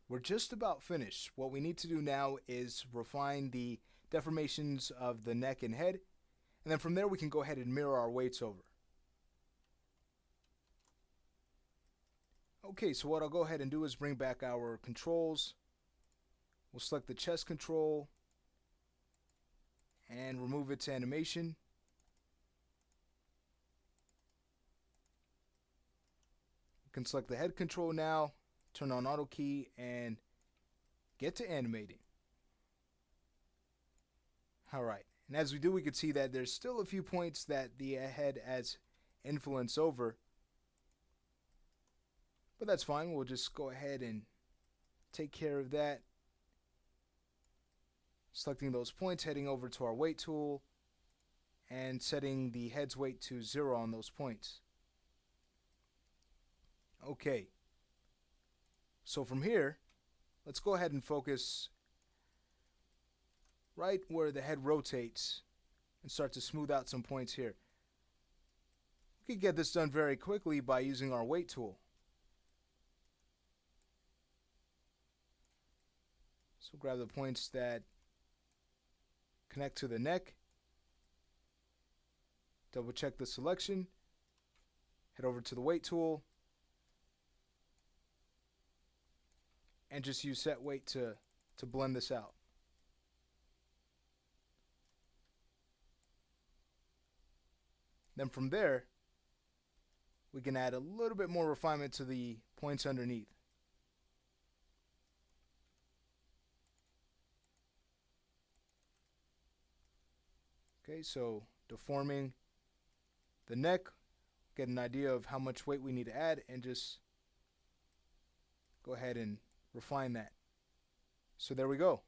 we're just about finished. What we need to do now is refine the deformations of the neck and head, and then from there we can go ahead and mirror our weights over. Okay, so what I'll go ahead and do is bring back our controls. We'll select the chest control and remove its animation. We can select the head control now, turn on auto key, and get to animating. Alright, and as we do, we can see that there's still a few points that the head has influence over. But that's fine, we'll just go ahead and take care of that. Selecting those points, heading over to our weight tool, and setting the head's weight to 0 on those points. Okay, so from here, let's go ahead and focus right where the head rotates and start to smooth out some points here. We can get this done very quickly by using our weight tool. So grab the points that connect to the neck, double check the selection, head over to the weight tool, and just use set weight to blend this out. Then from there, we can add a little bit more refinement to the points underneath. Okay, so deforming the neck, get an idea of how much weight we need to add, and just go ahead and refine that. So there we go.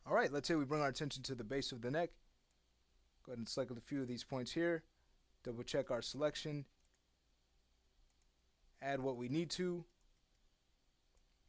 Alright, let's say we bring our attention to the base of the neck. Go ahead and select a few of these points here. Double check our selection. Add what we need to.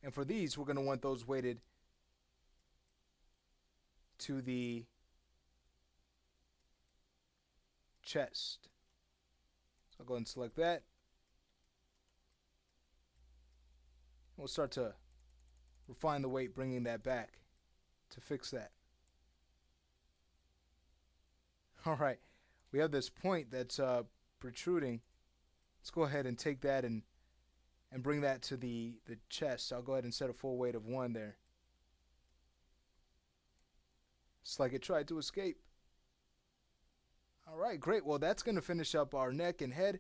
And for these, we're going to want those weighted to the chest. So I'll go ahead and select that. We'll start to refine the weight, bringing that back to fix that. Alright, we have this point that's protruding. Let's go ahead and take that and bring that to the chest. I'll go ahead and set a full weight of 1 there. It's like it tried to escape. Alright, great. Well, that's going to finish up our neck and head.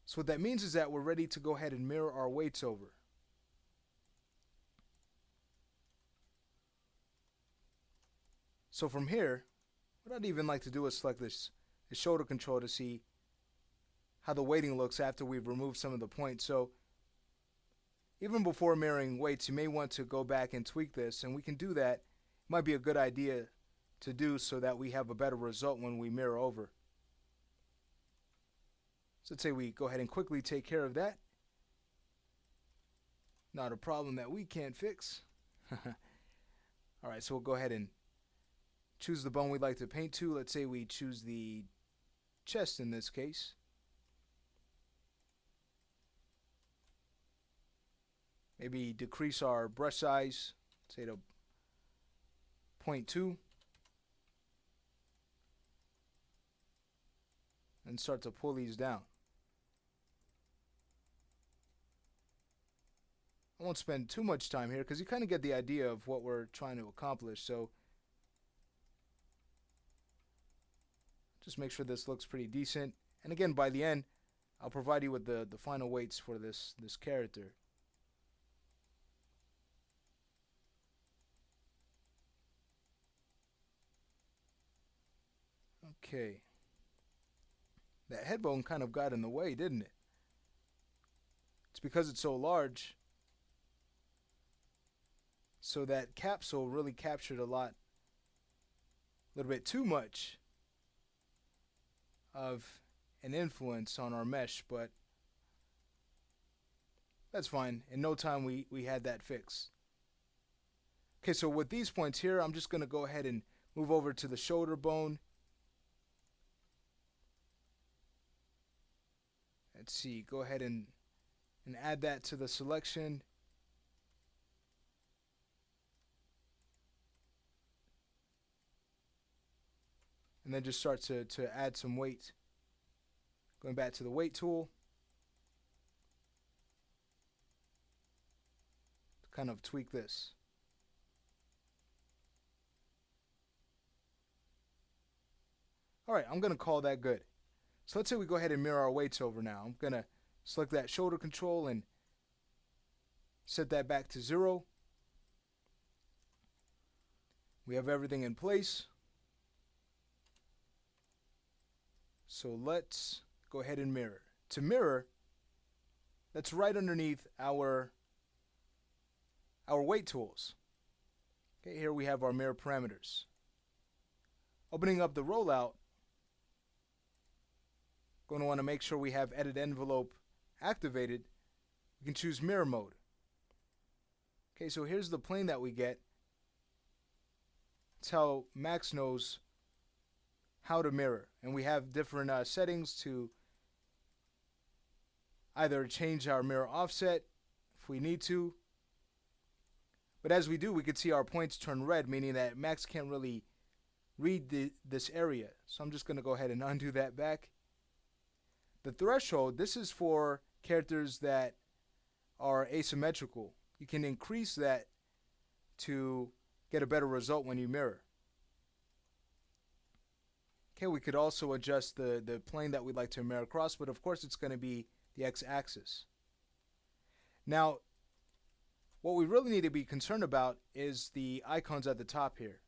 So what that means is that we're ready to go ahead and mirror our weights over. So from here, what I'd even like to do is select the shoulder control to see how the weighting looks after we've removed some of the points. So even before mirroring weights, you may want to go back and tweak this, and we can do that. It might be a good idea to do so that we have a better result when we mirror over. So let's say we go ahead and quickly take care of that. Not a problem that we can't fix. Alright, so we'll go ahead and choose the bone we'd like to paint to. Let's say we choose the chest in this case. Maybe decrease our brush size, say to 0.2. And start to pull these down. I won't spend too much time here because you kind of get the idea of what we're trying to accomplish. So just make sure this looks pretty decent. And again, by the end, I'll provide you with the final weights for this character. Okay. That head bone kind of got in the way, didn't it? It's because it's so large. So that capsule really captured a little bit too much of an influence on our mesh, but that's fine. In no time we had that fixed. Okay, so with these points here, I'm just going to go ahead and move over to the shoulder bone. Let's see, go ahead and add that to the selection. and then just start to add some weight. Going back to the weight tool to kind of tweak this. All right, I'm going to call that good. So let's say we go ahead and mirror our weights over now. I'm going to select that shoulder control and set that back to 0. We have everything in place. So let's go ahead and mirror. To mirror, that's right underneath our weight tools. Okay, here we have our mirror parameters. Opening up the rollout, going to want to make sure we have edit envelope activated. We can choose mirror mode. Okay, so here's the plane that we get. It's how Max knows how to mirror, and we have different settings to either change our mirror offset if we need to, but as we do, we can see our points turn red, meaning that Max can't really read this area. So I'm just going to go ahead and undo that back. The threshold, this is for characters that are asymmetrical. You can increase that to get a better result when you mirror. Okay, we could also adjust the plane that we'd like to mirror across, but of course it's going to be the x-axis. Now, what we really need to be concerned about is the icons at the top here.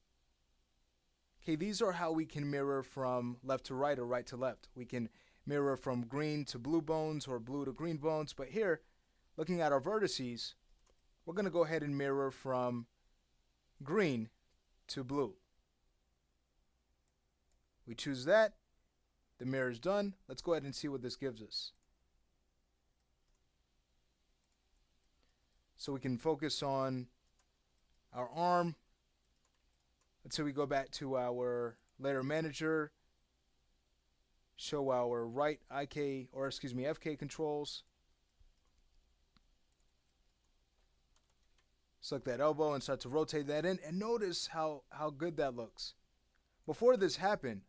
Okay, these are how we can mirror from left to right or right to left. We can mirror from green to blue bones or blue to green bones, but here, looking at our vertices, we're going to go ahead and mirror from green to blue. We choose that. The mirror is done. Let's go ahead and see what this gives us. So we can focus on our arm. Let's say we go back to our layer manager, show our right FK controls. Select that elbow and start to rotate that in, and notice how good that looks. Before this happened,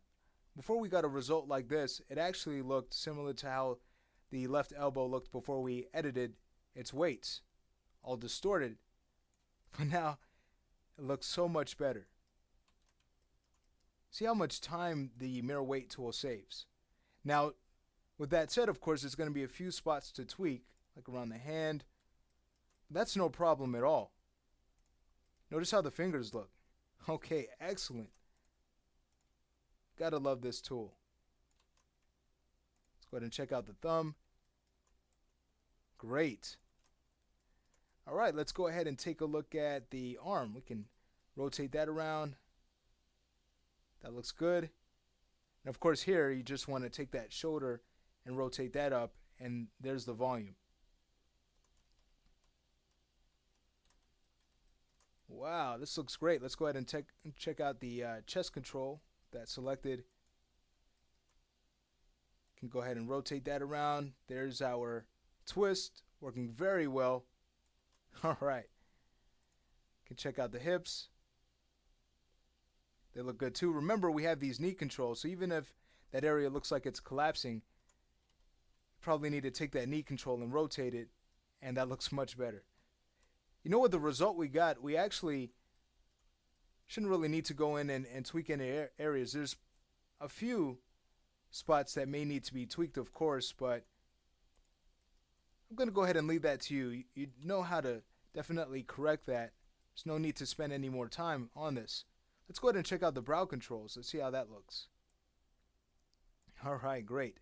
before we got a result like this, it actually looked similar to how the left elbow looked before we edited its weights, all distorted. But now it looks so much better. See how much time the mirror weight tool saves. Now, with that said, of course, there's going to be a few spots to tweak, like around the hand. That's no problem at all. Notice how the fingers look. Okay, excellent. Gotta love this tool. Let's go ahead and check out the thumb. Great. All right, let's go ahead and take a look at the arm. We can rotate that around. That looks good. And of course here, you just want to take that shoulder and rotate that up, and there's the volume. Wow, this looks great. Let's go ahead and check out the chest control that's selected. Can go ahead and rotate that around. There's our twist, working very well. All right. Can check out the hips. They look good too. Remember, we have these knee controls, so even if that area looks like it's collapsing, you probably need to take that knee control and rotate it, and that looks much better. You know what, the result we got, we actually shouldn't really need to go in and tweak any areas. There's a few spots that may need to be tweaked, of course, but I'm going to go ahead and leave that to you. You know how to definitely correct that. There's no need to spend any more time on this. Let's go ahead and check out the brow controls. Let's see how that looks. All right, great.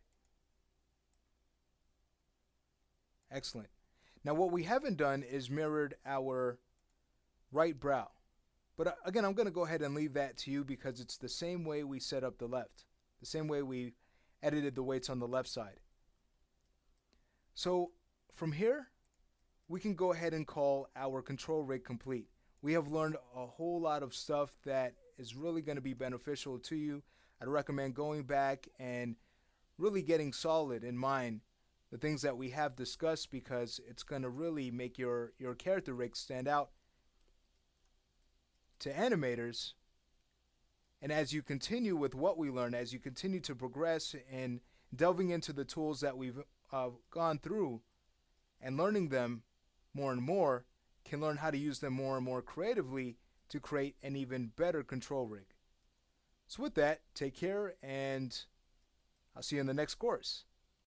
Excellent. Now what we haven't done is mirrored our right brow. But again, I'm going to go ahead and leave that to you because it's the same way we set up the left. The same way we edited the weights on the left side. So from here, we can go ahead and call our control rig complete. We have learned a whole lot of stuff that is really going to be beneficial to you. I'd recommend going back and really getting solid in mind the things that we have discussed, because it's going to really make your character rig stand out to animators And as you continue with what we learn, as you continue to progress and delving into the tools that we've gone through and learning them more and more, can learn how to use them more and more creatively to create an even better control rig. So with that, take care, and I'll see you in the next course.